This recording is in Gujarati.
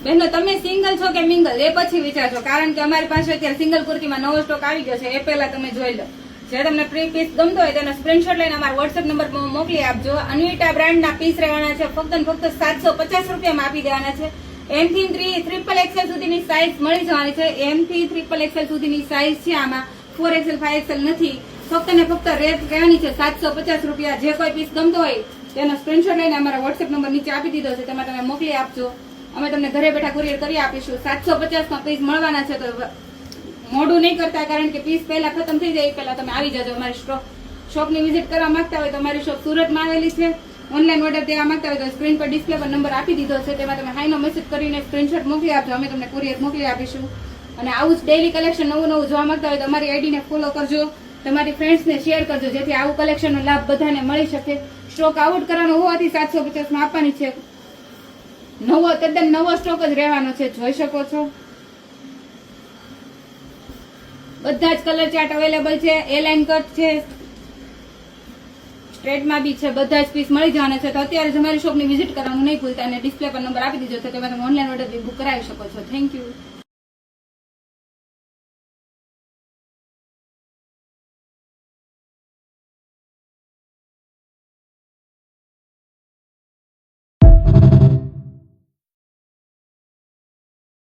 બહેનો તમે સિંગલ છો કે મિંગલ એ પછી વિચારજો, કારણ કે અમારી પાસે અત્યારે સિંગલ કુર્તીમાં નવો સ્ટોક આવી ગયો છે, એ પહેલા તમે જોઈ લો. જે તમને પ્રી પીસ ગમતો હોય તેનો સ્ક્રીનશોટ લઈને અમારા વોટ્સએપ નંબર પર મોકલી આપજો. અન્વિટા બ્રાન્ડના પીસ રહેવાના છે, ફક્ત ને ફક્ત 750 રૂપિયામાં આપી દેવાના છે. એમ થી ટ્રિપલ એક્સેલ સુધીની સાઇઝ મળી જવાની છે. એમ થી ટ્રિપલ એક્સેલ સુધીની સાઇઝ છે આમાં, 4XL 5XL નથી. ફક્ત ને ફક્ત રેટ રહેવાની છે 750 રૂપિયા. જે કોઈ પીસ ગમતો હોય તેનો સ્ક્રીનશોટ લઈને અમારા વોટ્સએપ નંબર નીચે આપી દીધો છે, તેમાં તમે મોકલી આપજો. અમે તમને ઘરે બેઠા કુરિયર કરી આપીશું. 750 પીસ મળવાના છે, તો મોડું નહીં કરતા, કારણ કે પીસ પહેલા ખતમ થઈ જાય પહેલા તમે આવી જજો. અમારી શોપની વિઝિટ કરવા માંગતા હોય તો અમારી શોપ સુરતમાં આવેલી છે. ઓનલાઈન ઓર્ડર દેવા માંગતા હોય તો સ્ક્રીન પર ડિસ્પ્લે પર નંબર આપી દીધો છે, તેમાં તમે હાઈનો મેસેજ કરીને સ્ક્રીનશોટ મોકલી આપજો. અમે તમને કુરિયર મોકલી આપીશું. અને આવું જ ડેઈલી કલેક્શન નવું નવું જોવા માંગતા હોય તો અમારી આઈડીને ફોલો કરજો, તમારી ફ્રેન્ડ્સને શેર કરજો, જેથી આવું કલેક્શનનો લાભ બધાને મળી શકે. સ્ટોક આઉટ કરવાનો હોવાથી 750 માં આપવાની છે. તદ્દન નવો સ્ટોક જ રહેવાનો છે, જોઈ શકો છો. બધા જ કલર ચાર્ટ અવેલેબલ છે. એ લાઇન કટ છે, સ્ટ્રેટમાં બી છે, બધા જ પીસ મળી જવાના છે. તો અત્યારે જ અમારી શોપની વિઝિટ કરવાનું નહીં ભૂલતા, અને ડિસ્પ્લે પર નંબર આપી દીધો છે, તેમાં તમે ઓનલાઈન ઓર્ડર બી બુક કરાવી શકો છો. Thank you.